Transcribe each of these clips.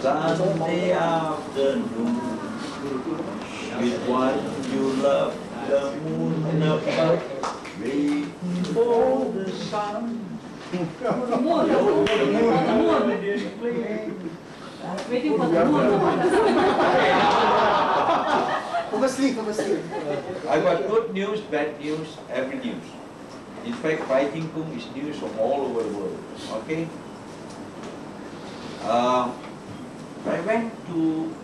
Sunday afternoon, with one you love, the moon above, waiting for the sun. Waiting for the moon. I got good news, bad news, every news. In fact, fighting Kung is news from all over the world. Okay? I went to. You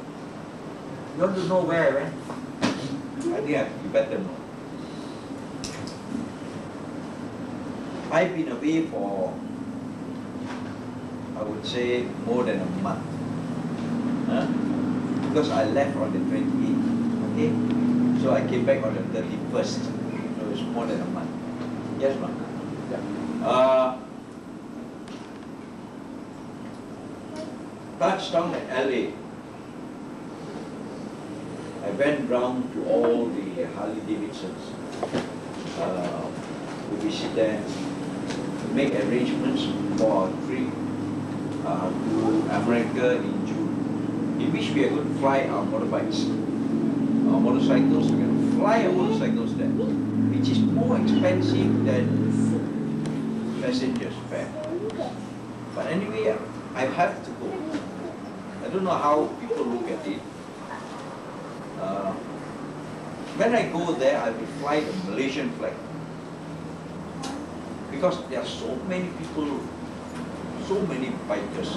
want to know where I went? I think you better know. I've been away for, I would say, more than a month. Huh? Because I left on the 28th. Okay? So I came back on the 31st. So it's more than a month. Yes, ma'am? Yeah. Touchdown at LA. I went round to all the Harley Davidsons to visit them, to make arrangements for a trip to America in June, in which we are going to fly our motorbikes, our motorcycles. We're going to fly our motorcycles there, which is more expensive than passengers fare. But anyway, I have to go. I don't know how people look at it. When I go there, I will fly the Malaysian flag. Because there are so many people, so many bikers,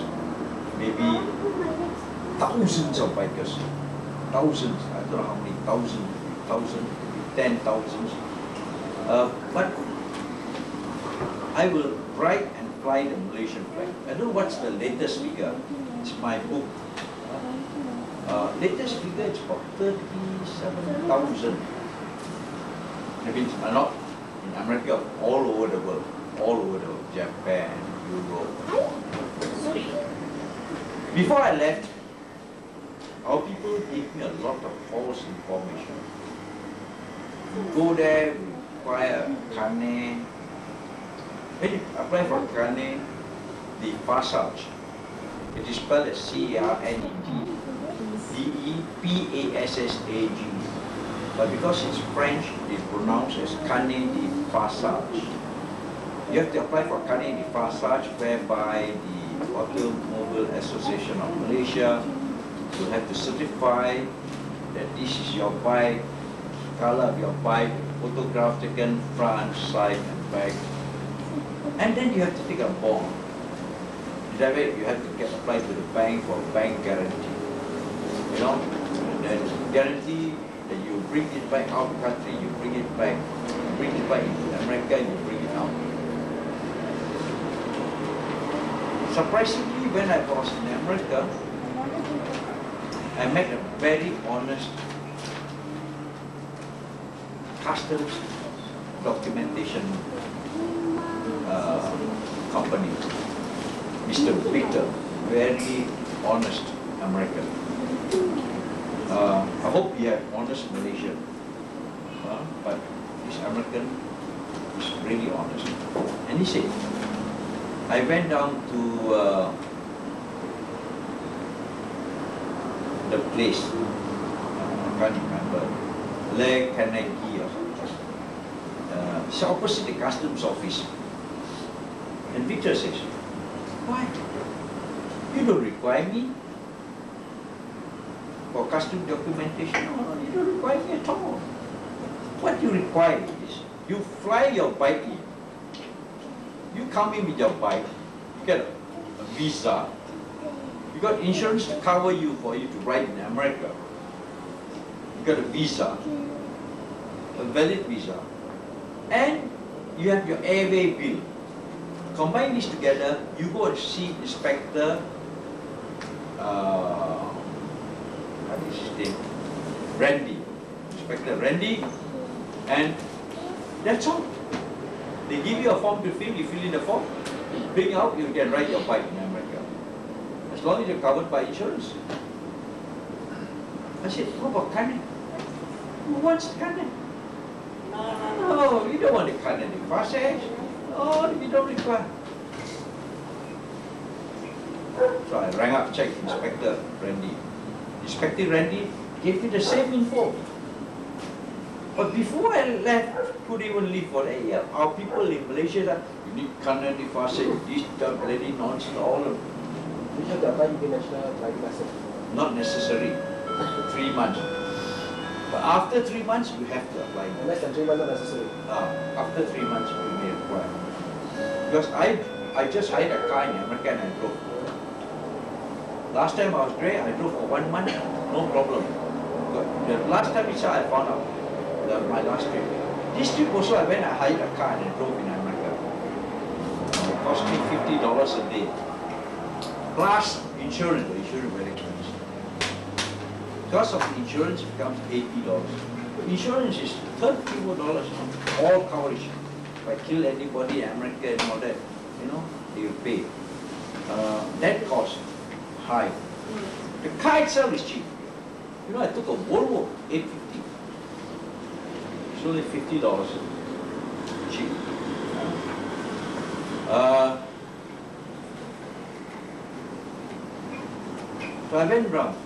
maybe thousands of bikers, thousands, I don't know how many, thousand, 10,000. But I will ride and fly the Malaysian flag. I don't know what's the latest figure. It's my book. Latest figure, it's about 37,000. That means a lot in America, all over the world, Japan, Europe. Before I left, our people gave me a lot of false information. You go there, we require carne. When you apply for carne, the passage, it is spelled as C-A-R-N-E-G, D-E-P-A-S-S-A-G. But because it's French, it's pronounced as carne de passage. You have to apply for carne de passage, whereby the Automobile Association of Malaysia will have to certify that this is your bike, color of your bike, photograph taken front, side and back. And then you have to take a bond. That way you have to apply to the bank for bank guarantee. You know, and then guarantee that you bring it back out of the country, you bring it back into America, you bring it out. Surprisingly, when I was in America, I met a very honest customs documentation company, Mr. Victor, very honest American. I hope you have honest Malaysian, but this American is really honest. And he said, I went down to the place, I can't remember, Le Kaneki or something. It's opposite the customs office. And Victor says, why? You don't require me for custom documentation. No, you don't require me at all. What you require is, you fly your bike in. You come in with your bike, you get a visa, you got insurance to cover you for you to ride in America. You got a visa, a valid visa, and you have your airway bill. Combine these together, you go and see Inspector, what is his name? Randy. Inspector Randy, and that's all. They give you a form to fill, you fill in the form, bring out, you can ride your bike in America. As long as you're covered by insurance. I said, what about carne? Who wants carne? No, you don't want the carne de passage. Oh, you don't require. So So I rang up, checked Inspector Randy. Inspector Randy gave me the same info. But before I left, couldn't even leave for a year. Our people in Malaysia that you need Kanan Difasik, this bloody nonsense, all of You have to apply international driving license. not necessary. 3 months. But after 3 months, you have to apply. Less than 3 months not necessary. After 3 months, you may apply. Because I just hired a car in America and I drove. Last time I was there, I drove for 1 month, no problem. But the last time I found out, my last trip. This trip also, I went, I hired a car and I drove in America. It cost me $50 a day. Plus insurance, the insurance very expensive. Because of the insurance, it becomes $80. Insurance is $34, all coverage. If I kill anybody in America and all that, you know, they will pay. That cost high. The car itself is cheap. You know, I took a Volvo 850. It's only $50. Cheap. So I went round,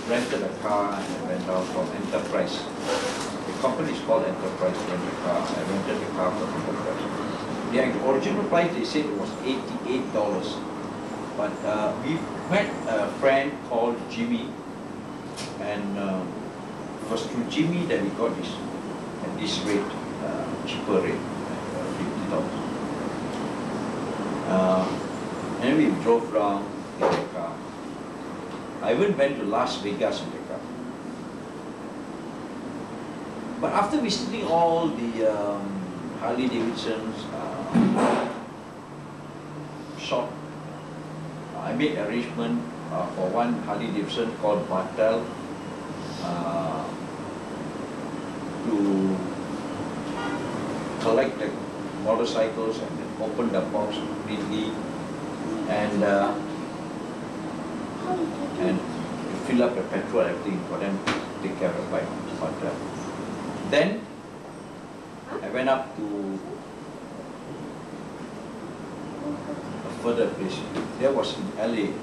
rented a car and I went down from Enterprise. The company is called Enterprise Rental Car. I rented the car from Enterprise. The original price they said it was $88. But we met a friend called Jimmy, and it was through Jimmy that we got this at this rate, cheaper rate, $50. And we drove around in the car. I even went to Las Vegas in the car. But after visiting all the Harley Davidson's shop, I made arrangement for one Harley Davidson called Bartel to collect the motorcycles and then open the box completely and fill up the petrol and everything for them to take care of the bike. But then I went up to a further place. There was in LA.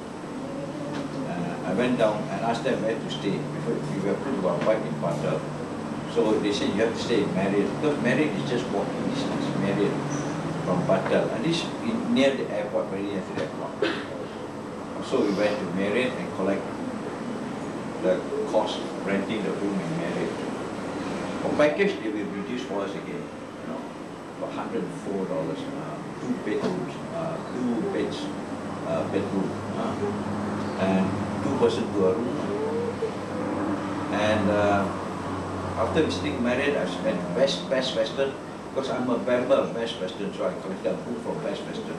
I went down and asked them where to stay. We were put to our bike in Bartel. So they said you have to stay in Marriott, because Marriott is just walking distance, Marriott from Bartel. And this is near the airport, very near to the airport. So we went to Marriott and collect the cost of renting the room in Marriott. For package, they will reduce for us again, you know, for $104, 2 bedrooms, 2 beds, bedroom, and 2 person to a room. And after visiting Marriott, I spent Best Western, because I'm a member of Best Western, so I collected a book from Best Western.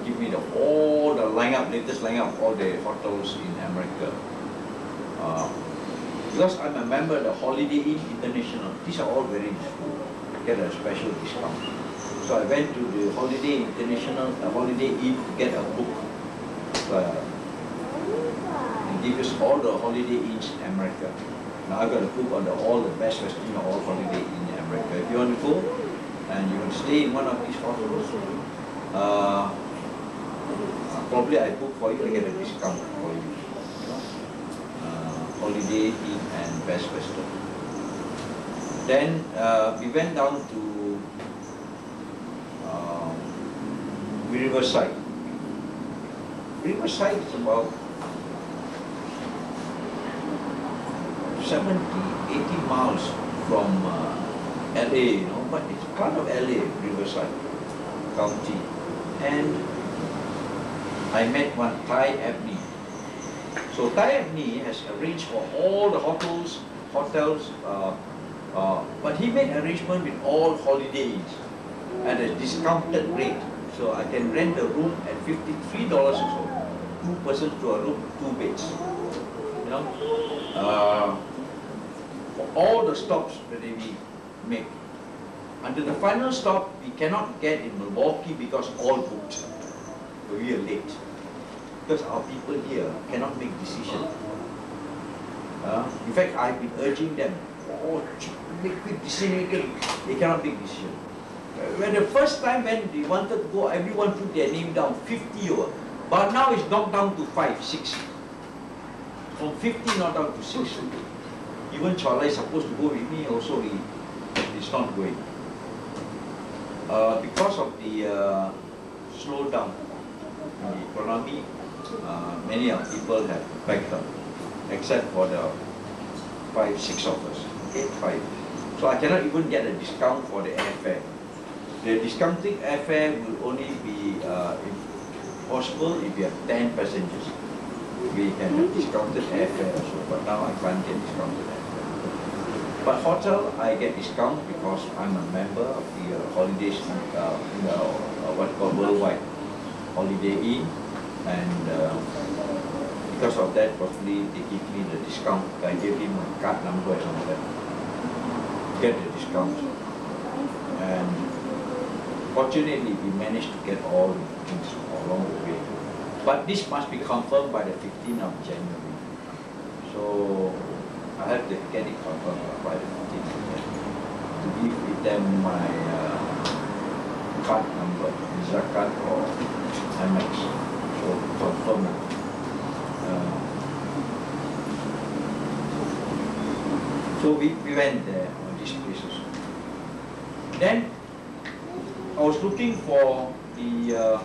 Give me all the lineup, latest lineup of all the hotels in America. Because I'm a member of the Holiday Inn International, these are all very useful. Get a special discount. So I went to the Holiday International, Holiday Inn to get a book. They give us all the Holiday Inns in America. Now I got a book on all the Best Western, all Holiday Inn in America. If you want to go and you want to stay in one of these hotels, probably I book for you, I get a discount for you. Holiday Inn and Best Western. Then we went down to Riverside. Riverside is about 70, 80 miles from LA, you know, but it's part of LA, Riverside County. And I met one Thai Abney. So Thai Abney has arranged for all the hotels, but he made arrangement with all Holiday Inns at a discounted rate. So I can rent the room at $53 or so. 2 persons to a room, 2 beds. You know, for all the stops that we make. Until the final stop, we cannot get in Milwaukee because all booked. So we are late. Because our people here cannot make decisions. In fact, I've been urging them, make quick decision. They cannot make decision. When the first time when they wanted to go, everyone put their name down, 50 over. But now it's knocked down to 5, 6. From 50 knocked down to 6. Even Chola is supposed to go with me, also he's not going. Because of the slowdown in the economy, many of people have backed up, except for the 5, 6 of us. Okay, 5. So I cannot even get a discount for the airfare. The discounting airfare will only be possible if you have 10 passengers. We can have discounted airfare also, but now I can't get discounted airfare. But hotel, I get discount because I'm a member of the holidays, what called Worldwide Holiday Inn, and because of that, probably they give me the discount. I give him my card number and all that. Get the discount. And fortunately, we managed to get all the things along the way. But this must be confirmed by the 15th of January. So I have to get it confirmed by the 15th of January. To give with them my card number, Visa card or Amex. So confirm it. So we went there on these places. Then I was looking for the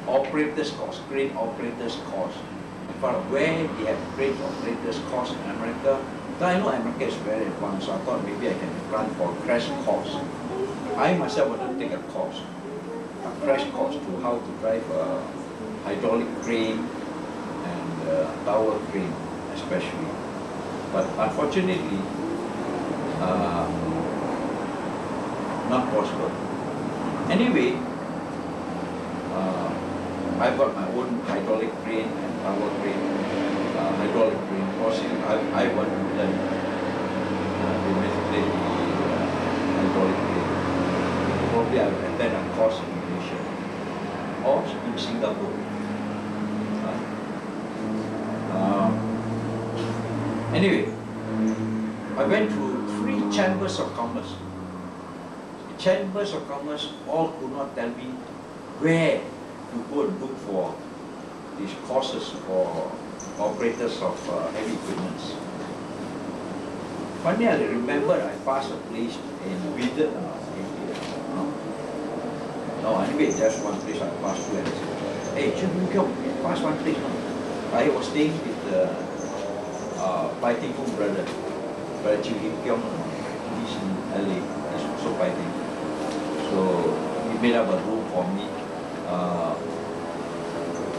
operators course, crane operators course. In front of where they have crane operators course in America. Now I know America is very advanced, so I thought maybe I can run for a crash course. I myself wanted to take a course, a crash course to how to drive a hydraulic crane and tower crane especially. But unfortunately, not possible. Anyway, I've got my own hydraulic crane and tower crane, hydraulic crane crossing. I want to learn the hydraulic crane. Probably I will attend a course in Malaysia or in Singapore. Anyway, I went through 3 chambers of commerce. The chambers of commerce all could not tell me where to go and look for these courses for operators of heavy equipment. Finally, I remember I passed a place in Wither. No, anyway, just one place I passed through and I said, hey, Sheng, pass one place. I was staying with fighting home brother Chiu Him Kiong. He's in LA, he's also fighting. So he made up a room for me.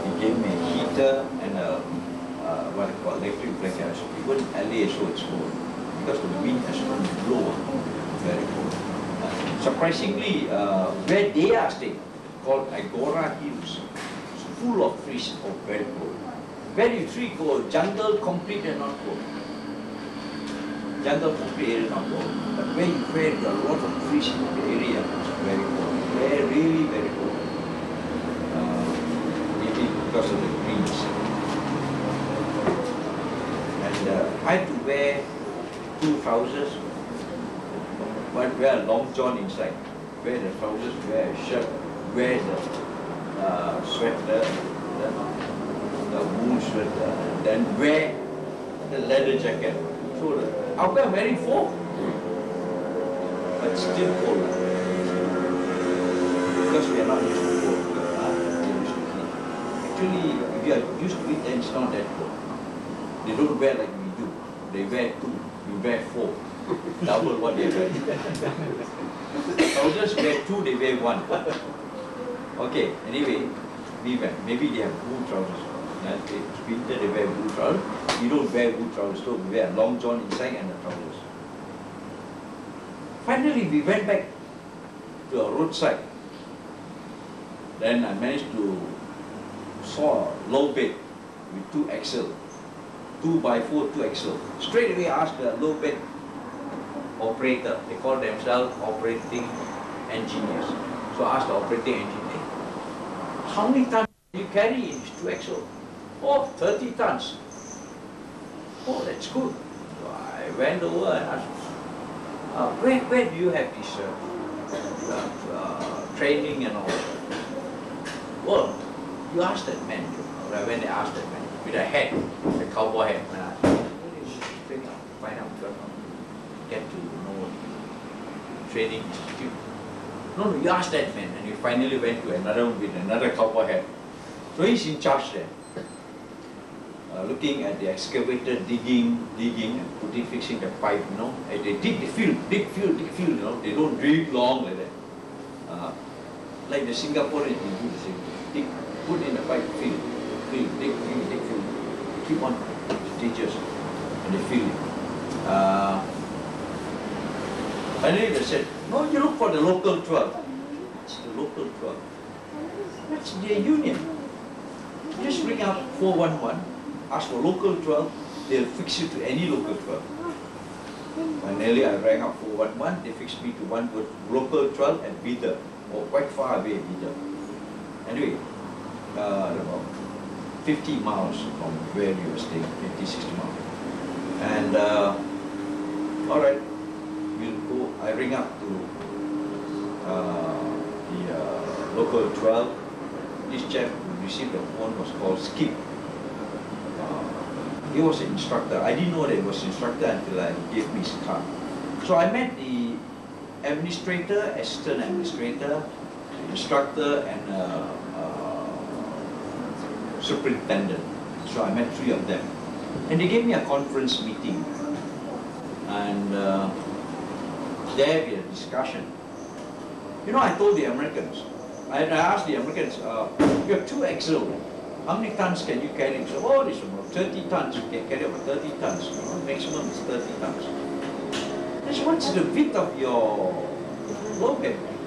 He gave me a heater and a what I call electric blanket. Even LA so it's cold because the wind has to blow, very cold. Surprisingly, where they are staying, called Agora Hills, it's full of trees, very cold. Where you tree go, jungle complete and not cold. Jungle complete area not cold. But where there are a lot of trees in the area, it's very cold. Really very cold. Maybe because of the greens. And I had to wear 2 trousers, but wear a long john inside. Wear the trousers, wear a shirt, wear the sweater, the wool sweater, then wear the leather jacket. So the outer wearing 4, but still cold. Because we are not used to cold. Actually, if you are used to it, then it's not that cold. They don't wear like we do. They wear 2, we wear 4. Double what they wear. Trousers wear 2, they wear 1. Okay, anyway, we wear. Maybe they have wool trousers. It's winter, they wear wool trousers. We don't wear wool trousers, so we wear a long john inside and the trousers. Finally, we went back to a roadside. Then I managed to saw a low bed with 2 axle, 2x4, 2 axle. Straight away I asked the low bed operator, they call themselves operating engineers. So I asked the operating engineer, how many tons do you carry in this 2 axle? Oh, 30 tons. Oh, that's good. So I went over and asked, Where do you have this training and all? Well, you ask that man, when they asked that man, with a hat, the cowboy hat, and I find out, get to know the training institute. No, you ask that man, and you finally went to another one with another cowboy hat. So he's in charge there. Looking at the excavator digging and fixing the pipe, you know. And they dig the field, you know. They don't dig long like that. Like the Singaporeans, they do the same thing. Dig, put in the pipe, dig, fill. Keep on stages, and they fill it. Finally they said, no, you look for the local 12. What's the local 12? That's their union. Just ring out 411. Ask for local 12, they'll fix you to any local 12. Finally, I rang up 411, they fixed me to one with local 12 and Bidder, or quite far away Bidder. Anyway, about 50 miles from where we were staying, 50, 60 miles. And, alright, we'll go, I ring up to the local 12. This chap who received the phone was called Skip. He was an instructor. I didn't know that he was an instructor until he gave me his card. So I met the administrator, assistant administrator, instructor, and superintendent. So I met 3 of them. And they gave me a conference meeting. And there we had a discussion. You know, I told the Americans, I asked the Americans, you have 2 axles. How many tons can you carry? So, oh, it's about 30 tons. You can carry about 30 tons. Maximum is 30 tons. I said, what's the width of your load?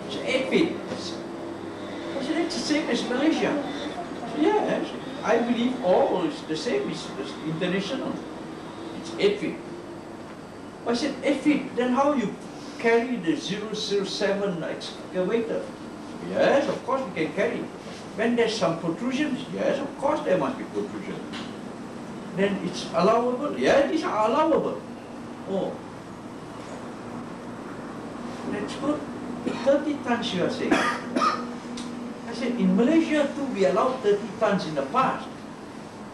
It's 8 feet. I said, it's the same as Malaysia. I said, yeah, I believe all is the same. It's international. It's 8 feet. I said, 8 feet. Then how you carry the 007 excavator? Yes, of course we can carry. When there's some protrusions, yes, of course there must be protrusion. Then it's allowable? Yes, these are allowable. Oh. That's good. 30 tons you are saying. I said, in Malaysia too, we allowed 30 tons in the past.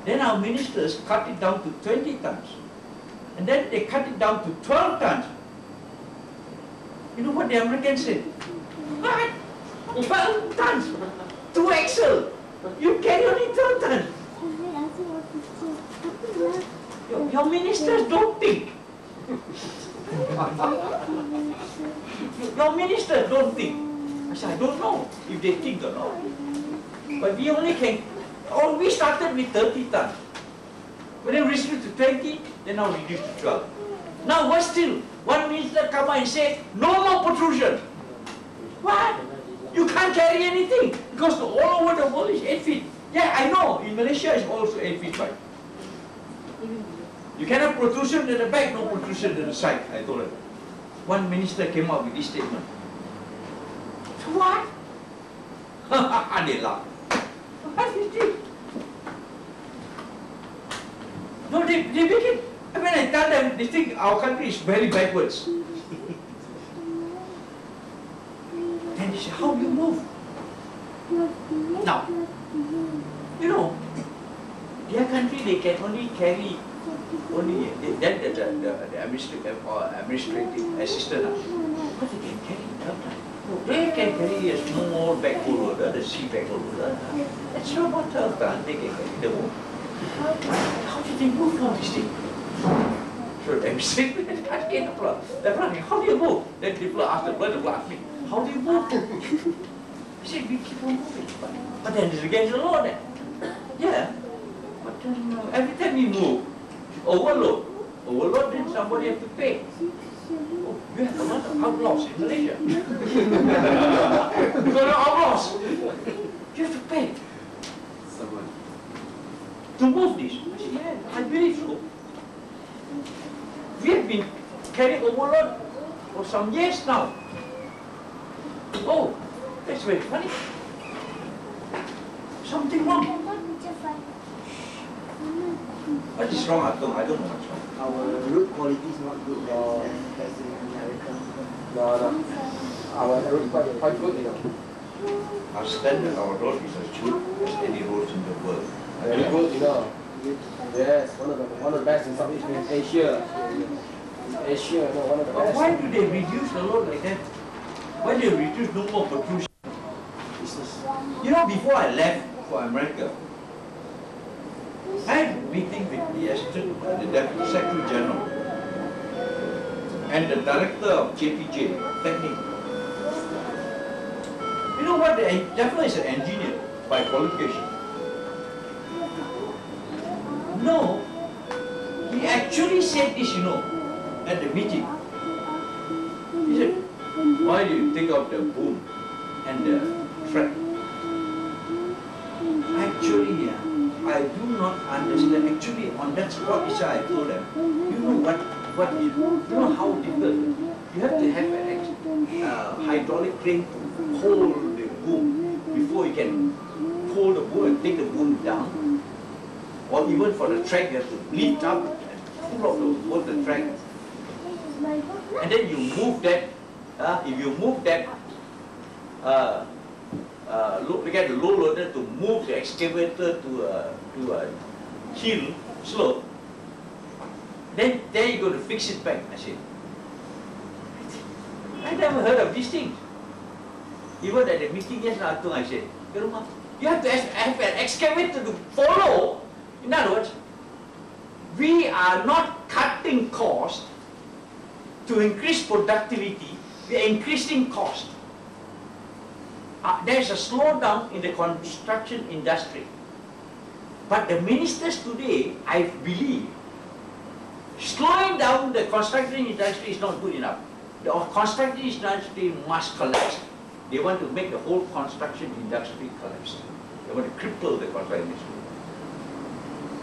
Then our ministers cut it down to 20 tons. And then they cut it down to 12 tons. You know what the Americans said? What? 12 tons? 2 axle. You carry only 12 tons. Your ministers don't think. Your ministers don't think. I said, I don't know if they think or not. But we only can, we started with 30 tons. But then reduced to 20, then now reduced to 12. Now what still? One minister come out and say, no more protrusion. What? You can't carry anything because all over the world is 8 feet. Yeah, I know. In Malaysia, it's also 8 feet wide. You cannot protrusion at the back, no protrusion at the side. I told her. One minister came out with this statement. So what? They laughed. What is this? No, they make it. When I tell them, they think our country is very backwards. And they say, how do you move? Now, you know, their country, they can only carry, the administrative assistant, but they can carry sometimes. They can carry a small backhoe loader, the sea backhoe loader. That's not about 12 tons, they can carry the whole. How did they move all these things? So the administrator asking the blood, how do you move? Then the blood asked the blood to ask me, how do you move? I said, we keep on moving. But then it's against the law then. Yeah. But then every time we move, overload. Overload, then somebody has to pay. Oh, you have a lot of outlaws in Malaysia. You got outlaws. You have to pay. Someone. To move this. I said, yeah, I believe so. We have been carrying overload for some years now. Oh, that's very funny. Something wrong. What is wrong, I don't know what's wrong. Our road quality is not good as in America. No. Our road is quite good, you know. Our standard, our road is as good as any roads in the world. Very good, you know. Yes, one of the best in Southeast Asia. Asia, you know, one of the But best. why do they reduce the load like that? Why do they reduce no more protrusion? You know, before I left for America, I had a meeting with the Deputy Secretary General and the Director of JPJ, Technique. You know what? The devil is an engineer by qualification. No, he actually said this, you know, at the meeting. He said, why do you take out the boom and the track? Actually, I do not understand. Actually, on that spot, I told them, you know how difficult. You have to have an hydraulic crane to hold the boom before you can hold the boom and take the boom down. Or even for the track, you have to lift up and pull off the track. And then you move that. If you move that, look at the low loader to move the excavator to a hill slope. Then you go to fix it back. I said, I never heard of these things. Even at the meeting yesterday, I said, you have to have an excavator to follow. In other words, we are not cutting cost to increase productivity, we are increasing cost. There's a slowdown in the construction industry. But the ministers today, I believe, slowing down the construction industry is not good enough. The construction industry must collapse. They want to make the whole construction industry collapse. They want to cripple the construction industry.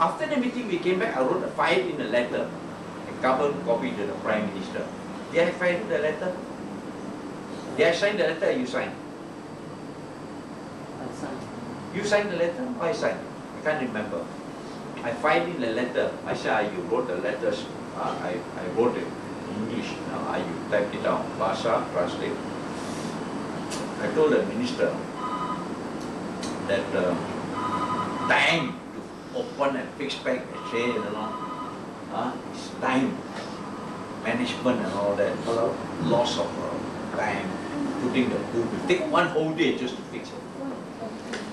After the meeting, we came back, I wrote a file in a letter, a carbon copy to the Prime Minister. Did I file the letter? Did I sign the letter or you signed? I signed. You signed the letter or I signed? I can't remember. I filed in the letter. I said, you wrote the letters. I wrote it in English. Now you typed it down. Bahasa, translate. I told the minister that time to open and fix back a chain and all. It's time. Management and all that. Loss of time. Putting the boom. It take one whole day just to fix it.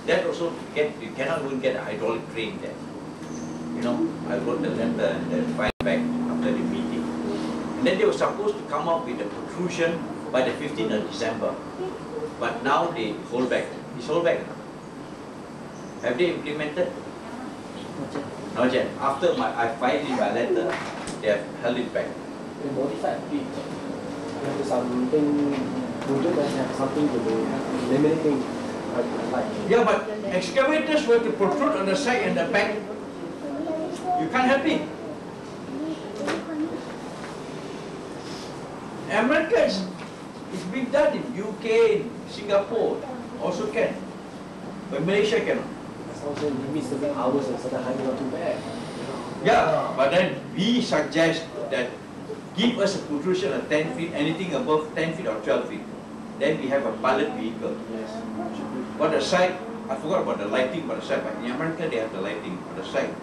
That also, you cannot even get a hydraulic crane there. You know, I wrote the letter and then filed back after the meeting. And then they were supposed to come up with a protrusion by the 15th of December. But now they hold back. It's hold back now. Have they implemented? Not yet. After I filed in my letter, they have held it back. They modified a bit. You have something to do. Many things. Yeah, but excavators were to protrude on the side and the back. You can't help it. America is being done in UK, in Singapore, also can. But Malaysia cannot. That's also limit certain hours and certain height, not too bad. Yeah, but then we suggest that give us a protrusion of 10 feet, anything above 10 feet or 12 feet. Then we have a pilot vehicle. Yes. But the side, I forgot about the lighting on the side, but in America they have the lighting on the side.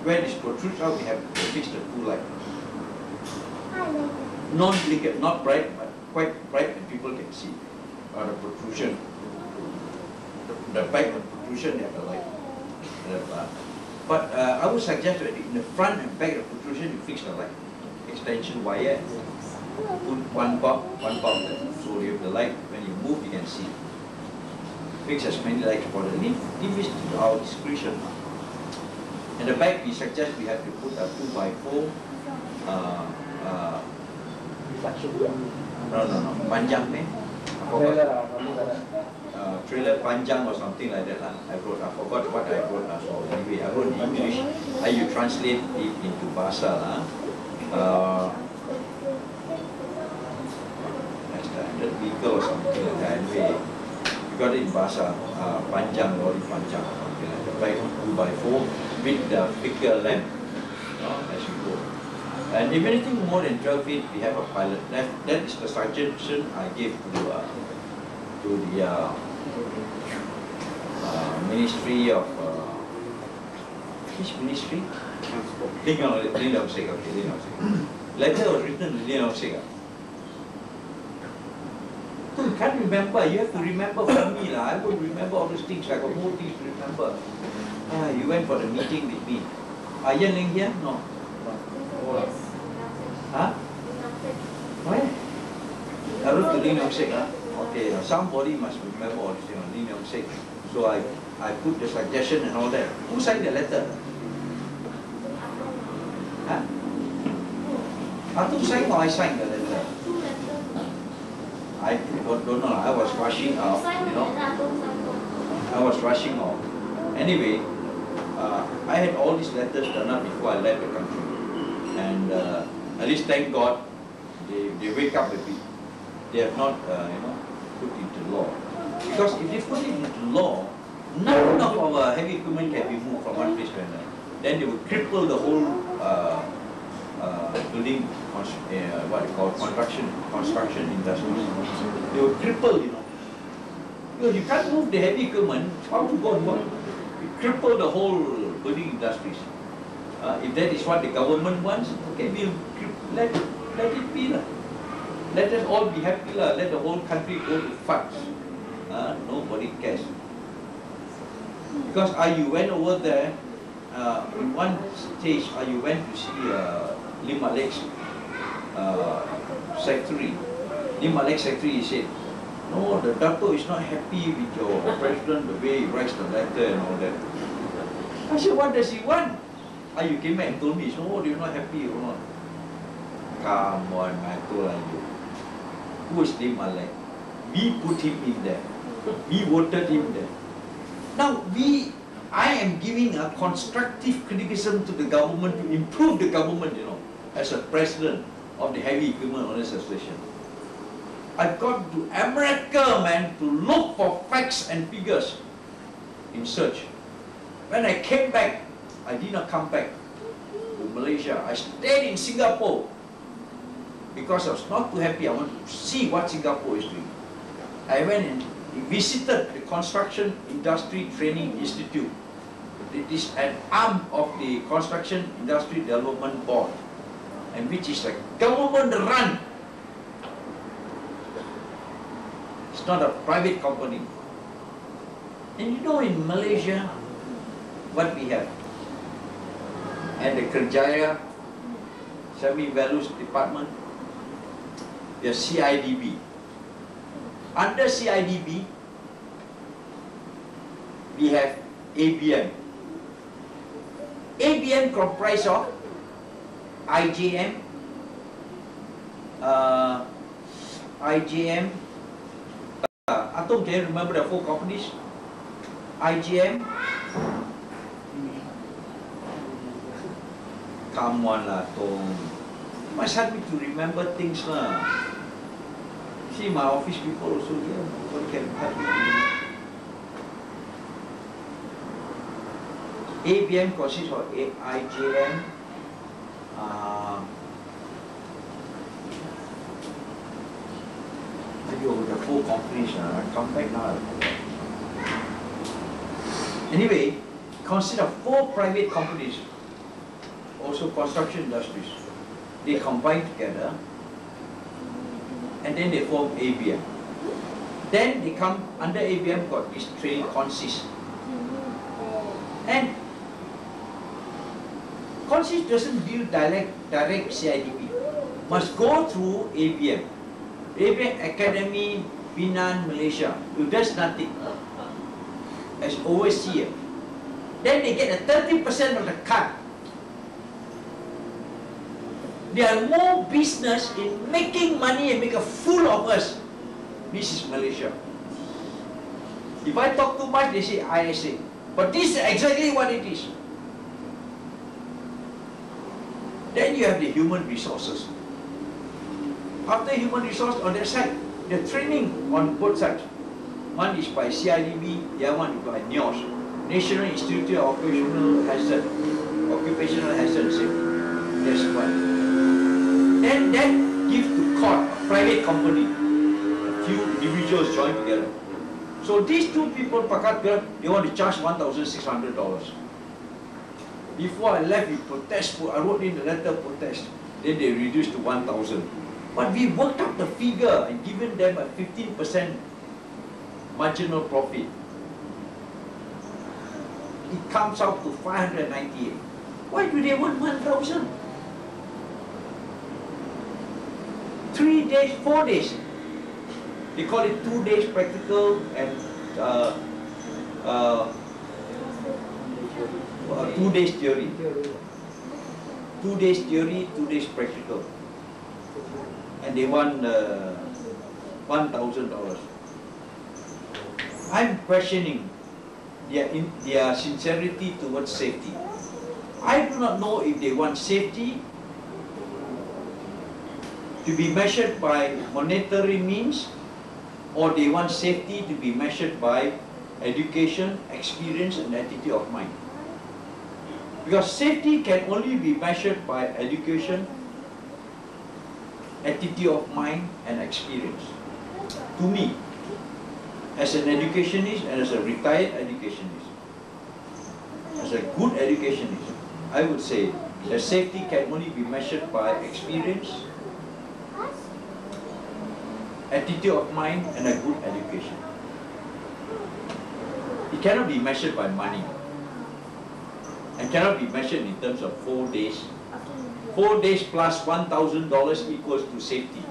Where this protrudes out, we have to fix the full light. Non-blinking, not bright, but quite bright and people can see. Or the protrusion. The back of the protrusion, they have the light. But I would suggest that in the front and back of the protrusion, you fix the light. Extension wire, put one bulb, so you have the light. When you move, you can see. Fix as many lights for the leaf. Leaf is to our discretion. In the back, we suggest we have to put a 2x4 Reflection. no, panjang ni. Trailer panjang or something like that. I forgot what I wrote. So anyway, I wrote in English. You translate it into Bahasa. Standard vehicle or something like that. Anyway, you got it in Bahasa. Panjang, lorry panjang or something like that. Like 2x4 with the bigger lamp as you go. And if anything more than 12 feet, we have a pilot. That is the suggestion I gave to the Ministry of which ministry? Letter was written to Ling of Sega. You can't remember. You have to remember for me lah. I won't remember all those things. I got more things to remember. You went for the meeting with me. Are you Ling here? No. Huh? Where? I wrote to Ling of Sega. Okay, somebody must remember all this thing on Ling of Sega. So I put the suggestion and all that. Who signed the letter? Huh? Atu signed or I signed the letter? I don't know. I was rushing out, you know. I was rushing out. Anyway, I had all these letters done up before I left the country. And at least thank God, they wake up a bit. They have not, put into law. Because if they put it into law, none of our heavy equipment can be moved from one place to another. Then they will cripple the whole building, what they call construction industry. They will cripple, Because you can't move the heavy equipment, how to go and work? You cripple the whole building industries. If that is what the government wants, okay, we'll let it be. Let us all be happy. Let the whole country go to fucks. Nobody cares. Because you went over there, in one stage, you went to see Lim Malek's secretary. Lim Malek's secretary, he said, no, the Dato is not happy with your president, the way he writes the letter and all that. I said, what does he want? You came back and told me, so you're not happy or not? Come on, I told you. Who is Lim Malek? We put him in there. We voted him there. Now, I am giving a constructive criticism to the government to improve the government, as a president of the Heavy Equipment Owners Association. I've gone to America, man, to look for facts and figures in search. When I came back, I did not come back to Malaysia. I stayed in Singapore because I was not too happy. I wanted to see what Singapore is doing. I went and visited the Construction Industry Training Institute. It is an arm of the Construction Industry Development Board, and which is a government run. It's not a private company. And in Malaysia, what we have? And the Kerjaya Semi-Values Department, the CIDB. Under CIDB, we have ABM. ABM comprised of IJM, Atom, can you remember the 4 companies? IJM. Come on lah, Tom. You must help me to remember things lah. See, my office people also here. Nobody can help me. ABM consists of IJM, the 4 companies. I come back now. Anyway, consists of 4 private companies, also construction industries. They combine together and then they form ABM. Then they come under ABM, got this training consist. And consist doesn't deal direct CIDP. Must go through ABM. ABM Academy, Penang, Malaysia. It does nothing. As overseer. Then they get a 30% of the cut. There are more business in making money and make a fool of us. This is Malaysia. If I talk too much, they say ISA. But this is exactly what it is. Then you have the human resources. After human resource, on that side, the training on both sides. One is by CIDB, the other one is by NIOS, National Institute of Occupational Hazard Safety. That's one. Then that gives to court a private company. A few individuals join together. So these two people, they want to charge $1,600. Before I left, we protest. I wrote in the letter protest. Then they reduced to 1,000. But we worked out the figure and given them a 15% marginal profit. It comes out to 598. Why do they want 1,000? 3 days, 4 days. They call it 2 days practical and 2 days theory. 2 days theory, 2 days practical. And they want $1,000. I'm questioning their sincerity towards safety. I do not know if they want safety to be measured by monetary means, or they want safety to be measured by education, experience, and attitude of mind. Because safety can only be measured by education, attitude of mind, and experience. To me, as an educationist and as a retired educationist, as a good educationist, I would say that safety can only be measured by experience, attitude of mind, and a good education. It cannot be measured by money. And cannot be measured in terms of 4 days. 4 days plus $1,000 equals to safety.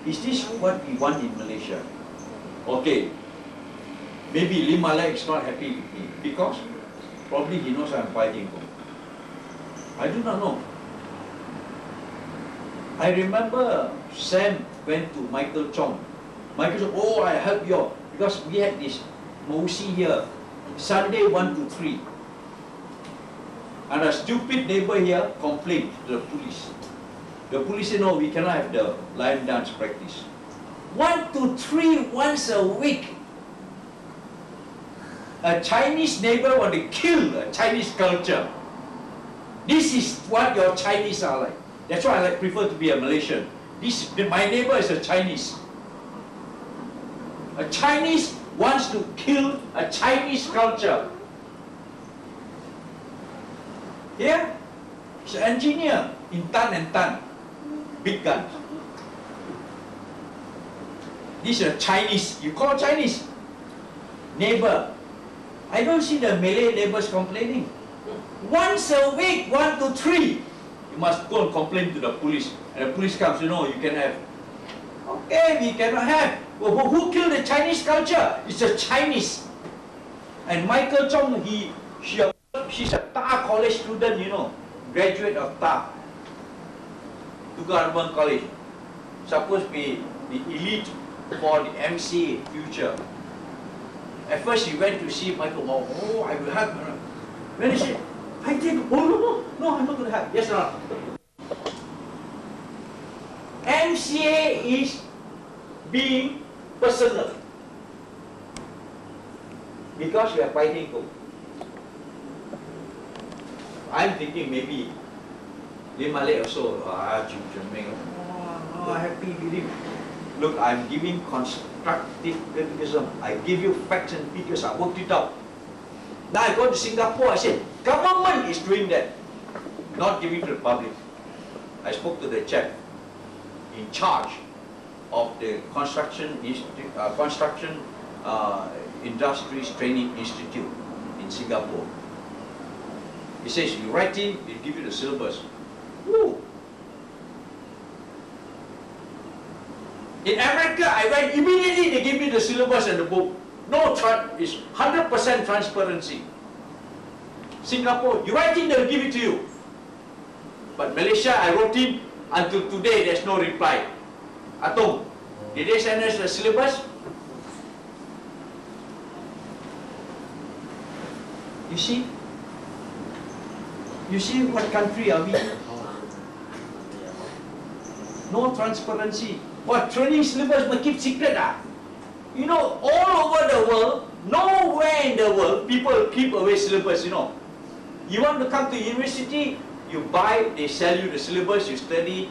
Is this what we want in Malaysia? Okay, maybe Lim Malek is not happy with me because probably he knows I'm fighting for. I do not know. I remember Sam went to Michael Chong. Michael said, oh, I help you all. Because we had this Mosi here, Sunday 1 to 3. And a stupid neighbor here complained to the police. The police said, no, we cannot have the lion dance practice. 1 to 3 once a week. A Chinese neighbor want to kill a Chinese culture. This is what your Chinese are like. That's why I prefer to be a Malaysian. My neighbor is a Chinese. A Chinese wants to kill a Chinese culture. Yeah? He's an engineer in Tan and Tan. Big guns. These are Chinese. You call Chinese neighbor. I don't see the Malay neighbors complaining. Once a week, 1 to 3, you must go and complain to the police. And the police comes, you know, you can have. Okay, we cannot have. Well, who killed the Chinese culture? It's a Chinese. And Michael Chong, she's a Ta college student, you know, graduate of Ta. Tugarban College. Supposed to be the elite for the MCA future. At first he went to see Michael, oh, I will help. When he said, I think, oh, no, I'm not going to help. Yes or not? MCA is being personal. Because we are fighting for. I'm thinking maybe Lim Malek also, happy with him. Look, I'm giving constructive criticism. I give you facts and figures. I worked it out. Now I go to Singapore, I said, government is doing that. Not giving to the public. I spoke to the chap in charge of the construction industries training institute in Singapore. He says, you write in, they give you the syllabus. Woo. In America, I went immediately, they give me the syllabus and the book. No, it's 100% transparency. Singapore, you write in, they'll give it to you. But Malaysia, I wrote in, until today, there's no reply. Atom, did they send us the syllabus? You see? You see what country are we? No transparency. What, training syllabus must keep secret? You know, all over the world, nowhere in the world, people keep away syllabus, you know. You want to come to university, you buy, they sell you the syllabus, you study.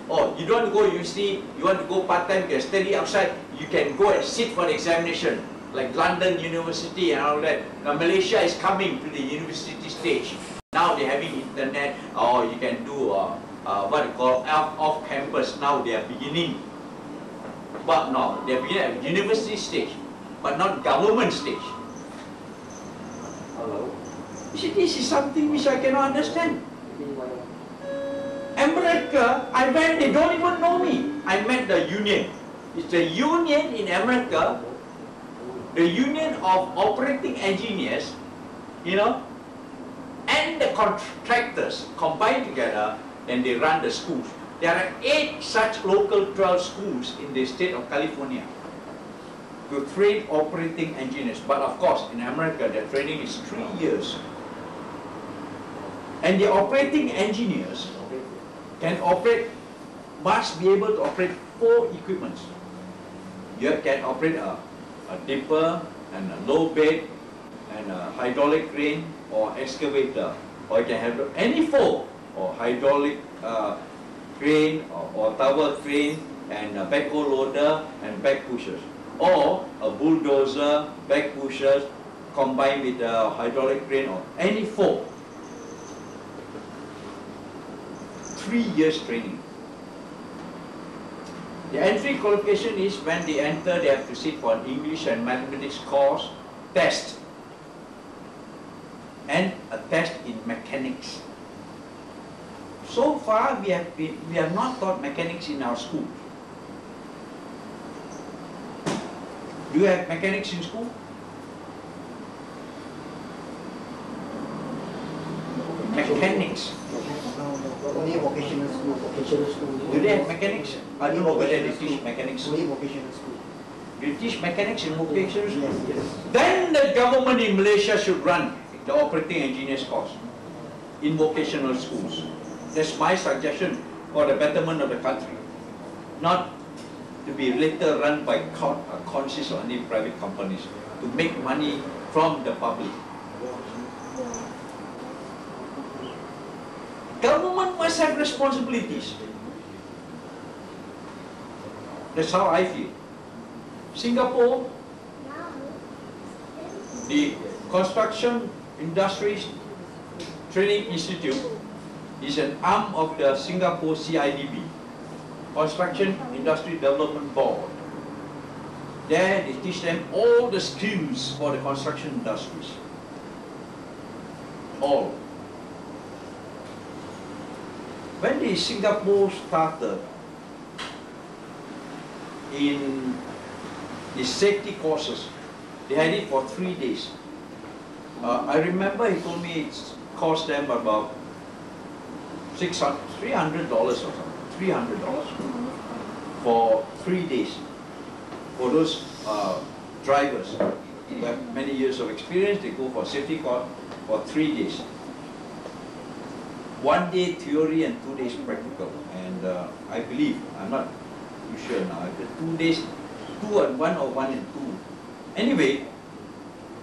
Or you don't want to go university, you want to go part-time, you can study outside, you can go and sit for the examination, like London University and all that. Now Malaysia is coming to the university stage. Now they're having internet, or you can do what you call off-campus. Now they are beginning. But no, they are beginning at university stage, but not government stage. Hello. You see, this is something which I cannot understand. America, I went, they don't even know me. I met the union. It's the union in America, the union of operating engineers, you know, and the contractors combined together, and they run the schools. There are 8 such local 12 schools in the state of California to train operating engineers. But of course, in America, the training is 3 years. And the operating engineers must be able to operate 4 equipments. You can operate a dipper and a low bed and a hydraulic crane or excavator, or you can have any 4, or hydraulic crane or tower crane and a backhoe loader and back pushers, or a bulldozer, back pushers combined with a hydraulic crane, or any 4. 3 years training. The entry qualification is when they enter, they have to sit for an English and mathematics course, test, and a test in mechanics. So far, we have not taught mechanics in our schools. Do you have mechanics in school? Mechanics. Only vocational school. Vocational school. Do they have mechanics? I don't know whether they teach mechanics. Only vocational school. You teach mechanics in vocational school? Yes, yes. Then the government in Malaysia should run the operating engineers course in vocational schools. That's my suggestion for the betterment of the country. Not to be later run by conscious or any private companies to make money from the public. Government must have responsibilities. That's how I feel. Singapore, the Construction Industries Training Institute is an arm of the Singapore CIDB, Construction Industry Development Board. There they teach them all the skills for the construction industries. All. When the Singapore started in the safety courses, they had it for 3 days. I remember he told me it cost them about $300 or something, $300 for 3 days for those drivers who have many years of experience. They go for safety course for 3 days. 1 day theory and 2 days practical, and I believe, I'm not too sure now, 2 days, 2 and 1 or 1 and 2. Anyway,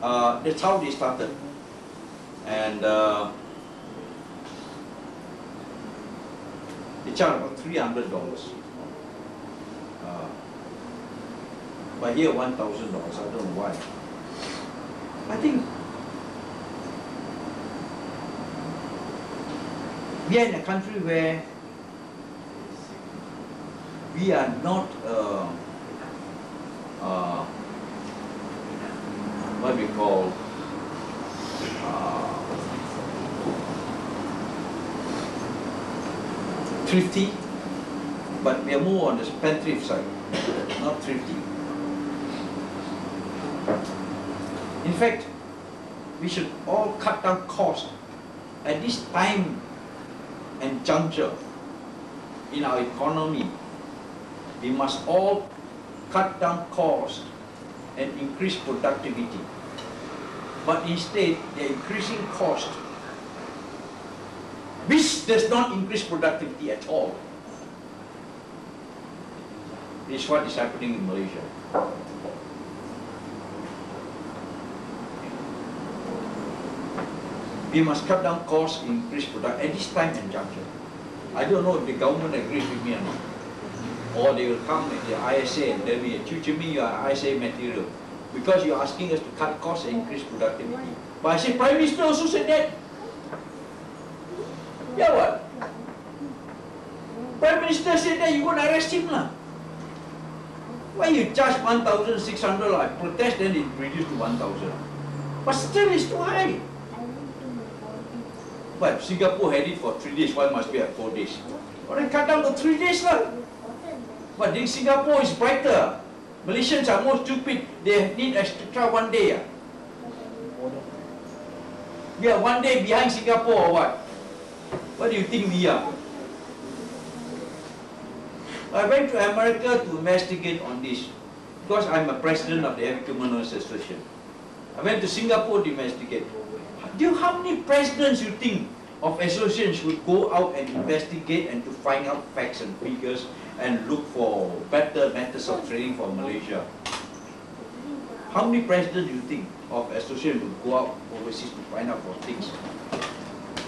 that's how they started, and they charge about $300. But here $1,000, I don't know why. I think we are in a country where we are not what we call thrifty, but we are more on the spendthrift side, not thrifty. In fact, we should all cut down cost at this time and juncture in our economy. We must all cut down cost and increase productivity. But instead, they are increasing cost, which does not increase productivity at all. This is what is happening in Malaysia. We must cut down costs, increase product at this time and juncture. I don't know if the government agrees with me or not. Or they will come with the ISA and tell me, Chu you are ISA material. Because you are asking us to cut costs and increase productivity. But I say, Prime Minister also said that. Yeah, what? Prime Minister said that, you going to arrest him lah. Why you charge 1,600 I protest, then it reduced to 1,000. But still it's too high. But Singapore had it for 3 days, why must be at 4 days? Well, then cut down to 3 days lah. But in Singapore is brighter. Malaysians are more stupid, they need extra 1 day. We are 1 day behind Singapore or what? What do you think we are? I went to America to investigate on this because I'm a president of the Heavy Criminals Association. I went to Singapore to investigate. Do you how many presidents you think of associations would go out and investigate and to find out facts and figures and look for better methods of training for Malaysia? How many presidents do you think of associations would go out overseas to find out for things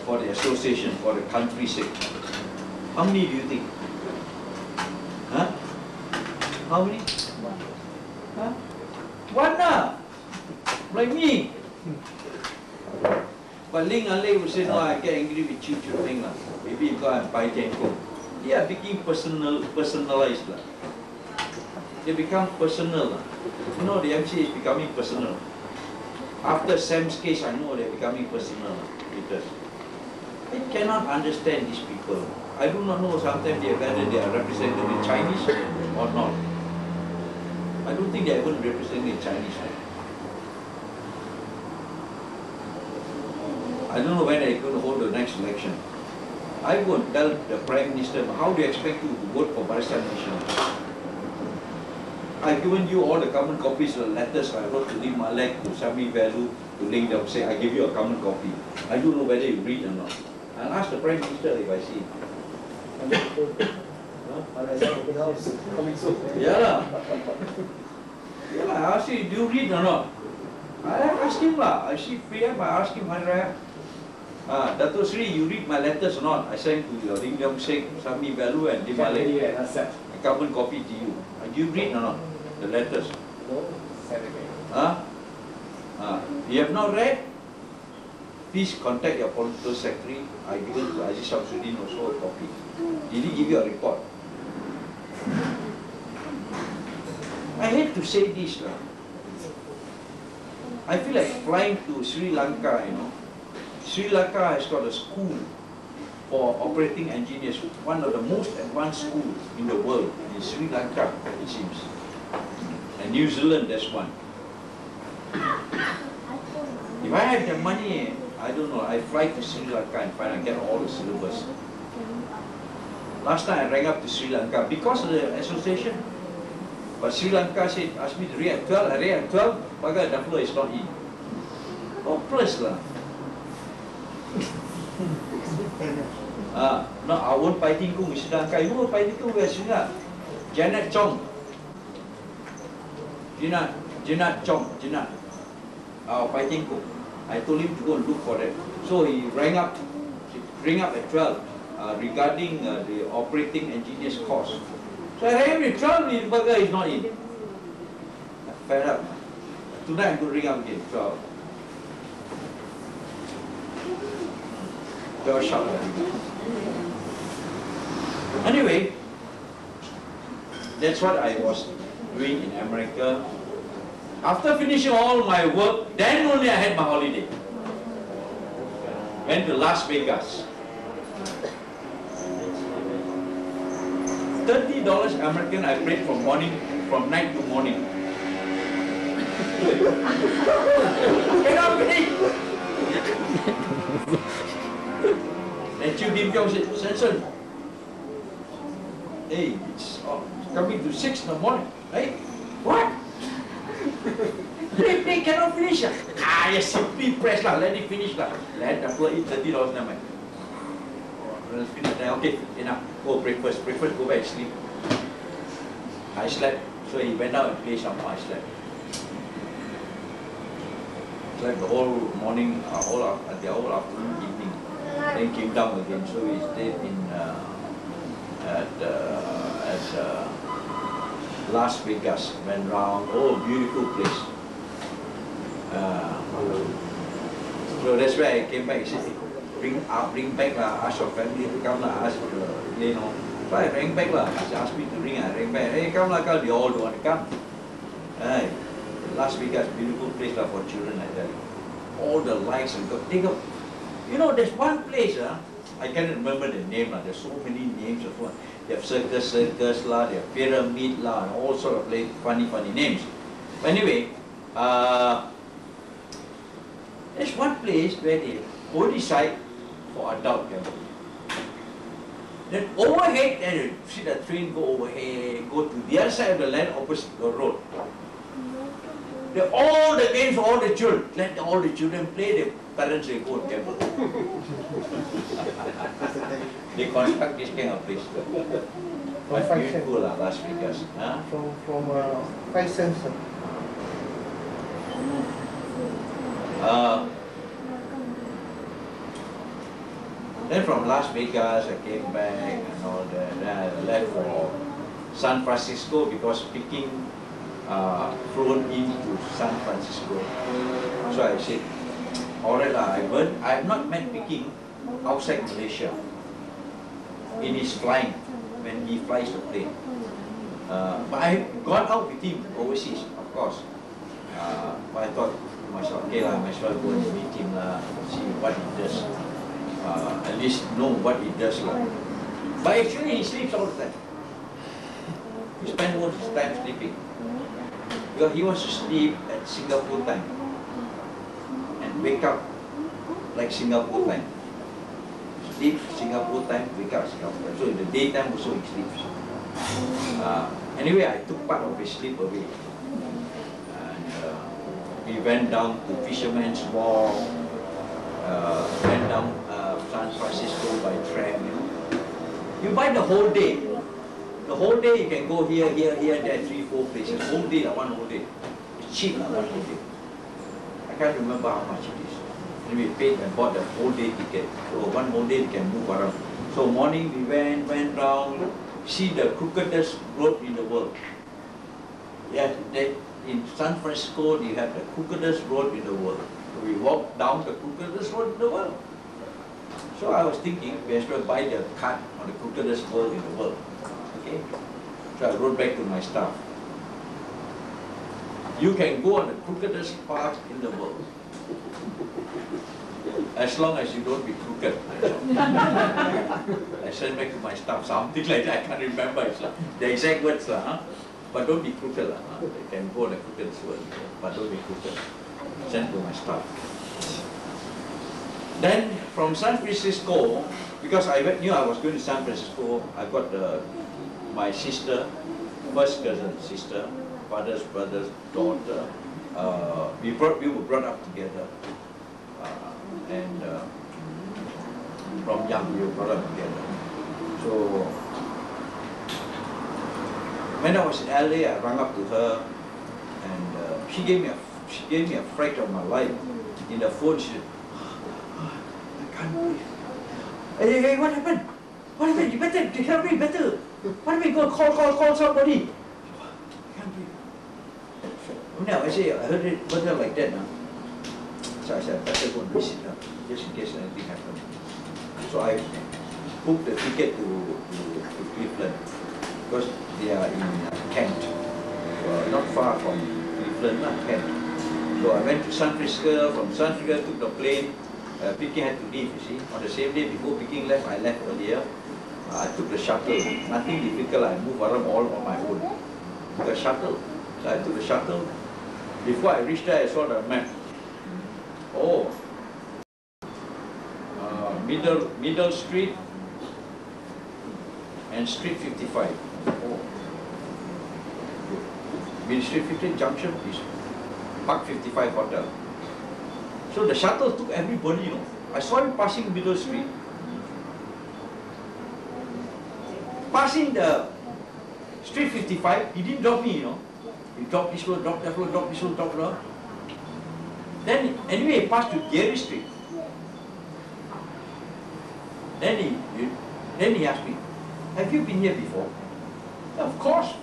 for the association, for the country's sake? How many do you think? Huh? How many? Huh? One lah. Like me. But Ling and Lei will say, no, I get angry with Chu Ling lah. Maybe because I'm Pai Tian Kong. They are becoming personalized lah. They become personal lah. You know, the MC is becoming personal. After Sam's case, I know they're becoming personal lah. Because I cannot understand these people. I do not know sometimes whether they are represented in Chinese or not. I don't think they are even represented in Chinese. I don't know when they are going to hold the next election. I go and tell the Prime Minister, how do you expect you to vote for Barisan Nasional? I've given you all the common copies of the letters I wrote to Lim Malek, to Sami Velu, to Ling Dam say, I give you a common copy. I don't know whether you read or not. I'll ask the Prime Minister if I see. Yeah lah. Yeah lah, I ask him, do you read or not? I ask him lah. I see PM, I ask him, Hari Dato Sri, you read my letters or not? I sent to Ling Dam Seng, Sami Velu and Lim Malek. A common copy to you. Do you read or not? The letters? You have not read? Please contact your political secretary. I given to Aziz Shamsuddin also a copy. Did he give you a report? I hate to say this lah. I feel like flying to Sri Lanka, you know. Sri Lanka has got a school for operating engineers, one of the most advanced schools in the world in Sri Lanka, it seems. And New Zealand, there's one. If I had the money, I don't know, I fly to Sri Lanka and find and get all the syllabus. Last time I rang up to Sri Lanka because of the association. But Sri Lanka said, asked me to read at 12, I read at 12, Baga Daplo is not in. Hopeless lah. No, I won't fighting Kung in Sri Lanka. You know fighting Kung where Sri Lanka? Janet Chong. Janet Chong, Janet. Fighting Kung. I told him to go and look for that. So he rang up at 12 regarding the operating engineer's course. So I rang him at 12, the burger is not in. I'm fed up. Tonight I'm going to ring up again, 12. They were shocked. Anyway, that's what I was doing in America. After finishing all my work, then only I had my holiday. Went to Las Vegas. $30 American I paid from night to morning. Cannot pay. And Chiu Dim Jong said, Sensen, hey, it's coming to 6 in the morning. Hey, what? They cannot finish. Yes, simply press lah, let it finish lah. Let the floor eat $30 now, man. Let's finish now. Okay, enough. Go breakfast, go back sleep. I slept, so he went out and played some more. I slept. Slept the whole morning, the whole afternoon, evening. Then came down again. So we stayed in at Las Vegas. Went round. Oh, beautiful place. So that's why I came back. He said, bring back lah. Ask your family to come lah. Ask you know. So I rang back lah. He asked me to ring. I rang back. Hey, come lah, come. They all don't want to come. Hey, Las Vegas, beautiful place lah for children. I tell you. All the lights and they go. You know, there's one place. I can't remember the name lah. There's so many names of one. They have circus lah. They have pyramid lah, and all sort of funny names. But anyway, there's one place where they only side for adult gambling. Then overhead, then you see the train go overhead, go to the other side of the land opposite the road. Then all the games, all the children, let all the children play, the parents they go and gamble. They construct this kind of place. But beautiful lah, Las Vegas. Huh? From 5 cents. Then from Las Vegas, I came back and all that. Then I left for San Francisco because Peking flown into San Francisco. So I said, alright lah, I have not met Peking outside Malaysia. In his flying, when he flies the plane. But I have gone out with him overseas, of course. But I thought to myself, okay lah, I might as well go and meet him lah, see what he does. At least know what he does lah. But actually he sleeps all the time. He spends most of his time sleeping. Because he wants to sleep at Singapore time. And wake up like Singapore time. Sleep Singapore time, wake up Singapore time. So in the daytime also he sleeps. Anyway, I took part of his sleep away. And we went down to Fisherman's Wharf, went down San Francisco by tram, you know. You buy the whole day. The whole day you can go here, there, 3-4 places. Whole day, one whole day. It's cheap, one whole day. I can't remember how much it is. And we paid and bought the whole day ticket. So one whole day you can move around. So morning we went down, see the crookedest road in the world. Yeah, in San Francisco they have the crookedest road in the world. So we walked down the crookedest road in the world. So I was thinking, we have to buy the card on the crookedest road in the world. Okay? So I wrote back to my staff. You can go on the crookedest path in the world. As long as you don't be crooked. I sent back to my staff something like that. I can't remember the exact words. But don't be crooked. You can go on the crookedest road, but don't be crooked. Sent to my staff. Then from San Francisco, because I knew I was going to San Francisco, I got my sister, first cousin sister, father's brother's daughter. We were brought up together, and from young we were brought up together. So when I was in LA, I rang up to her, and she gave me a fright of my life. In the phone, she said, I can't breathe. Hey, what happened? What happened? You better tell me better. What happened? Go call somebody. I can't breathe. Now I say, I heard her like that now. So I said, I better go and visit her, just in case anything happens. So I booked the ticket to Cleveland, because they are in Kent, not far from Cleveland, Kent. So I went to San Francisco. From San Francisco, took the plane. Peking had to leave, you see. On the same day before Peking left, I left earlier. I took the shuttle. Nothing difficult. I moved around all on my own. The shuttle. So I took the shuttle. Before I reached there, I saw the map. Oh, Middle Street and Street 55. Oh, Middle Street 50 Junction is Park 55 Hotel. So the shuttle took everybody, you know. I saw him passing Middle Street. Passing the Street 55, he didn't drop me, you know. He dropped this floor, dropped that floor, dropped this floor, dropped that floor. Then anyway, he passed to Gary Street. Then he asked me, have you been here before? Of course.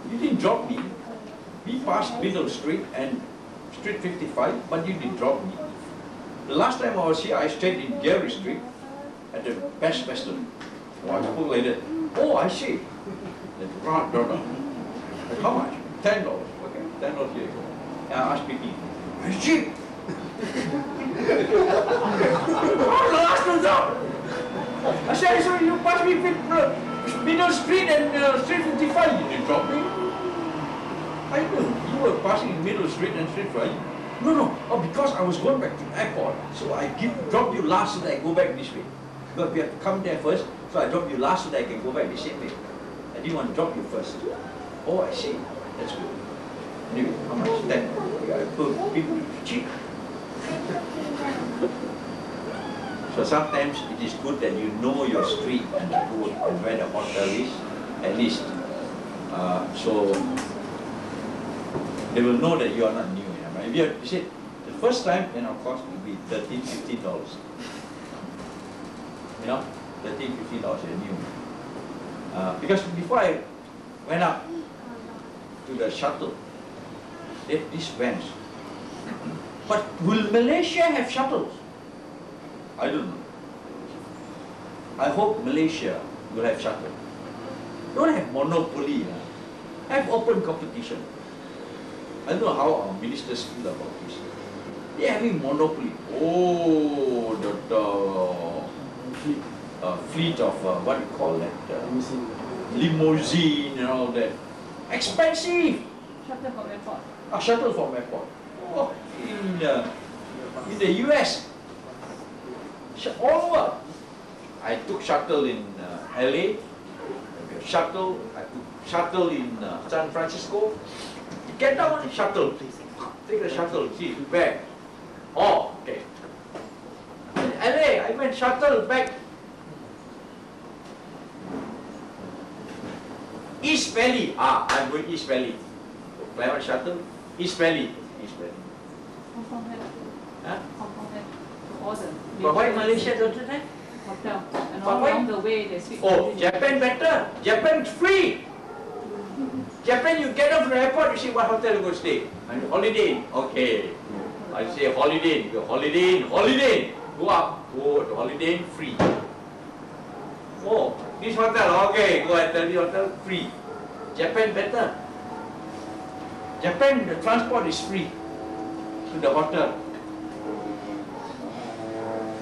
You didn't drop me. We passed Middle Street and Street 55, but you didn't drop me. The last time I was here, I stayed in Gary Street at the Best Western. Oh, I spoke like that. Oh, I see. Right, no. How much? $10. Okay, $10 here you go. And I asked people, it's cheap. Oh, the last one's up. I said, so you passed me Middle Street and Street 55. You didn't drop me. I know. You were passing Middle Street and Street 55. No. Oh, because I was going back to the airport. So I dropped you last so that I go back this way. Because we have to come there first. So I dropped you last so that I can go back the same way. I didn't want to drop you first. Oh, I see. That's good. Anyway, how much? $10. I told people it's cheap. So sometimes it is good that you know your street and the road and where the hotel is, at least. So they will know that you are not new. If you said the first time, then of course it will be $13, $15. You know, $13, $15 you're new. Because before I went up to the shuttle, they have these vans. But will Malaysia have shuttles? I don't know. I hope Malaysia will have shuttle. Don't have monopoly. Have open competition. I don't know how our ministers feel about this. They are having monopoly. Oh, the fleet of what do you call that? Limousine and all that. Expensive. Shuttle from airport. A shuttle from airport. Oh, in the US, all over. I took shuttle in LA. I took shuttle in San Francisco. Get down on the shuttle, please. Take the shuttle, see, back. Oh, okay. In LA, I went shuttle back. East Valley. I'm going East Valley. Climb on shuttle. East Valley. Hong Kong have. Huh? Hong Kong have. All the But why Malaysia don't have? hotel. And But all why? along the way they speak Oh, English. Japan better. Japan's free. Japan, you get off from the airport, you see what hotel you go stay. Holiday Inn. Okay. I say Holiday Inn. You go Holiday Inn. Holiday Inn. Go up. Go to Holiday Inn, free. Oh, this hotel. Okay, go and tell the hotel, free. Japan better. Japan, the transport is free to the hotel.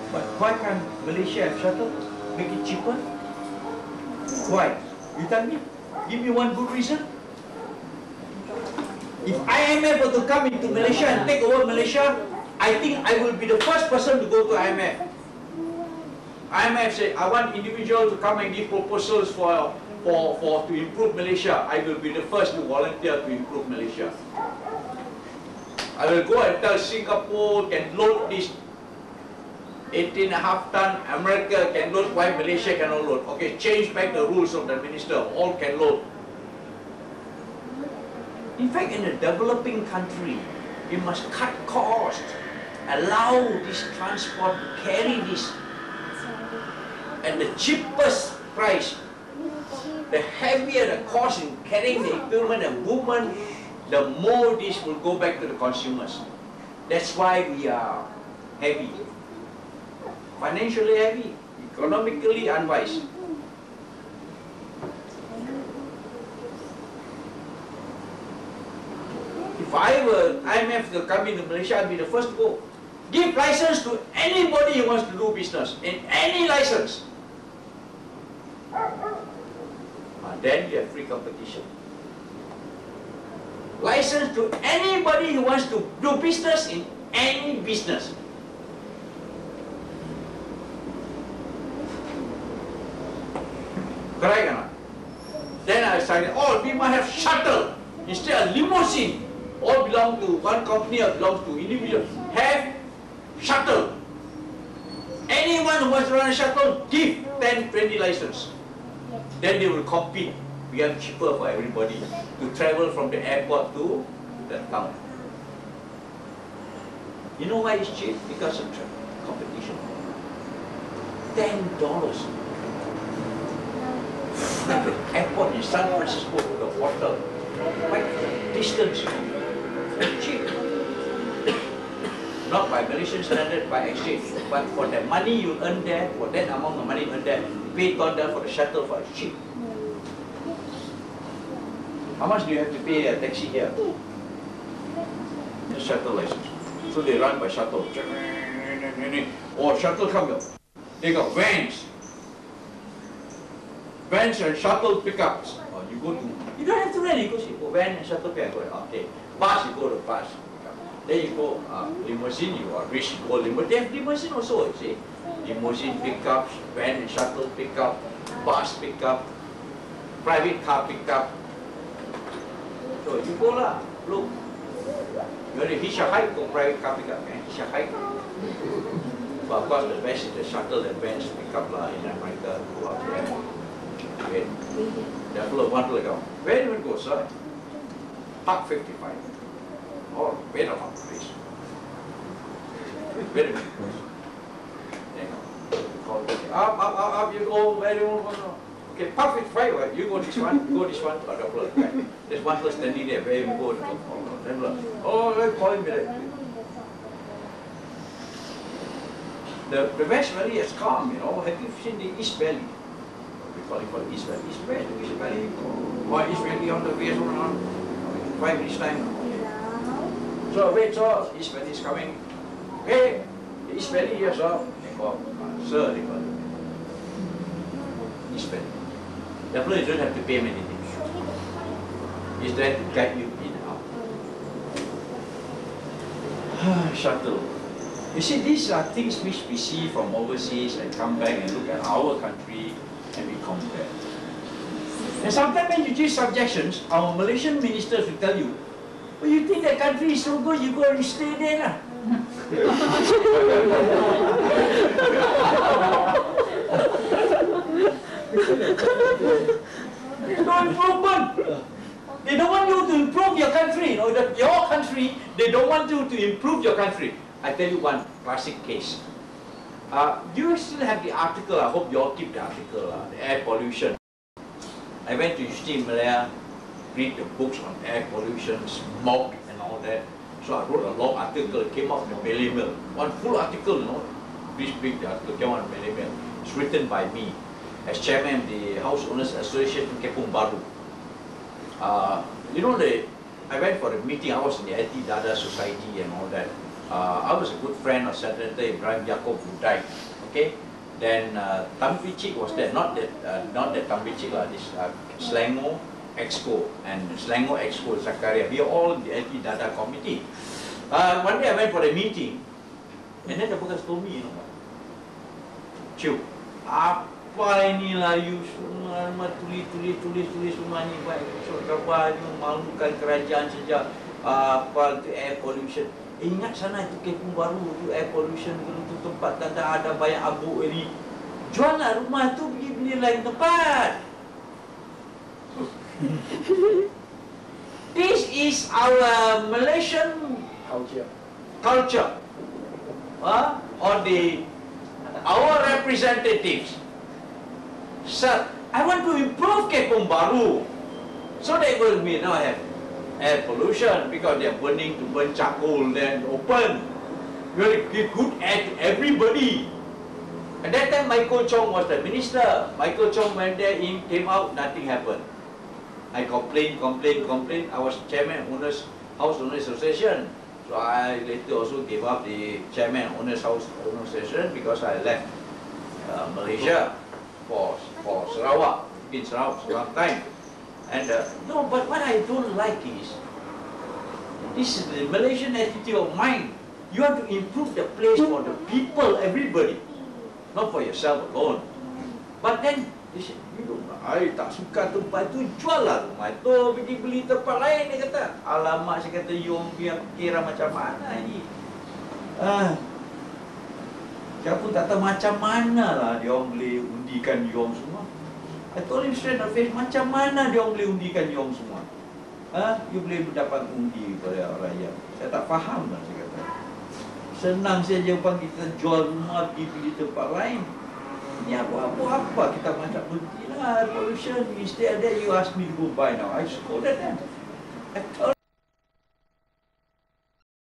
But why can't Malaysia have shuttle? Make it cheaper? Why? You tell me. Give me one good reason. If IMF were to come into Malaysia and take over Malaysia, I think I will be the first person to go to IMF. IMF said, I want individuals to come and give proposals to improve Malaysia. I will be the first to volunteer to improve Malaysia. I will go and tell Singapore can load this 18.5 ton, America can load, why Malaysia cannot load? Okay, change back the rules of the minister, all can load. In fact, in a developing country, you must cut costs, allow this transport to carry this at the cheapest price. The heavier the cost in carrying the equipment and movement, the more this will go back to the consumers. That's why we are heavy. Financially heavy, economically unwise. If I were IMF to come into Malaysia, I'd be the first to go. Give license to anybody who wants to do business, in any license. Then you have free competition. License to anybody who wants to do business in any business. Correct or not? Then I decided, oh, we must have shuttle instead of limousine. All belong to one company or belongs to individual. Have shuttle. Anyone who wants to run a shuttle, give 10, 20 license. Then they will compete. We have cheaper for everybody to travel from the airport to the town. You know why it's cheap? Because of competition. $10. From the airport in San Francisco to the hotel, quite distance, cheap. Not by Malaysian standard, by exchange, but for the money you earn there, for that amount of money you earn there, pay $10 for the shuttle for cheap. How much do you have to pay a taxi here? The shuttle license. So they run by shuttle. Or shuttle come here. They got vans. Vans and shuttle pickups. Or you go to, you don't have to rent, you go see, van and shuttle pickup. Okay. Bus, you go to bus. Then you go limousine, you are rich, you go limousine. They have limousine also, you see. Limousine pickups, van and shuttle pickup, bus pickup, private car pickup. So you go lah, look. You want to hitch a hike, go private car pickup, hitch a hike. But of course the best is the shuttle and vans pickup lah in America. Go out there. Okay. They're full of one to go. Where do you go, sir? Park 55. Or wait on place. Wait a minute. Up, you go, where do you want to go? Okay, Park 55, you go this one, okay. There's one person standing there, where you go? Oh, let's call him there. The West Valley is calm, you know. Have you seen the East Valley? We call it for the East Valley. East Valley. Or East Valley on the way, so on. 5 minutes time. So wait, so East Valley is coming. Hey, East Valley here, sir. They call, sir, they call it. East Valley. Therefore, you don't have to pay him anything. He's there to guide you in and out. Shuttle. You see, these are things which we see from overseas and come back and look at our country and we compare. And sometimes when you choose subjections, our Malaysian ministers will tell you, well, you think that country is so good, you go and stay there lah. There's no improvement. They don't want you to improve your country. You know, that your country, they don't want you to improve your country. I tell you one classic case. You still have the article, I hope you all keep the article, the air pollution. I went to UT Malaya, read the books on air pollution, smog and all that. So I wrote a long article, it came out in the Malay Mail. One full article, you know, this big article came out in the Malay Mail. It's written by me as chairman of the House Owners Association in Kepung Baru. You know, I went for a meeting, I was in the LT Dada Society and all that. I was a good friend of Senator Ibrahim Yaakob who died. Okay, then Tan Pichik was there, not that Tan Pichik, this Selangor Exco and Selangor Exco Zakaria. We are all in the LT Dada committee. One day I went for a meeting, and then the boss told me, you know what, Chiu, apa inilah you semua tulis semua ni baik, so baju malukan kerajaan sejak apa tu air pollution. Ingat sana itu Kepung Baru tu air pollution tu tempat tak ada banyak abu ini. Juallah rumah tu pergi beli lain tempat. This is our Malaysian culture. Or our representatives. Sir, I want to improve Kepung Baru. So they will be now have air pollution because they are burning to burn charcoal then open. You will give good air to everybody. At that time Michael Chong was the minister. Michael Chong went there in, came out, nothing happened. I complained. I was chairman of House Owners Association. So I later also gave up the chairman of House Owners Association because I left Malaysia for Sarawak. In Sarawak for a long time. And no, but what I don't like is, this is the Malaysian attitude of mine. You have to improve the place for the people, everybody, not for yourself alone. But then, they said, you don't know, I tak suka tempat tu, jual lah rumah tu, pergi beli tempat lain, dia kata. Alamak, saya kata, you kira macam mana ni? Saya pun tak tahu macam mana lah dia orang boleh undikan you orang semua. I told him straight on the face, macam mana dia orang boleh undikan you orang semua? You boleh mendapat undi pada rakyat. Saya tak faham lah, saya kata. Senang saja panggil kita jual rumah, pergi tempat lain. Ini apa kita macam berhentilah pollution. Instead of that, you ask me to go buy now. I scolded them.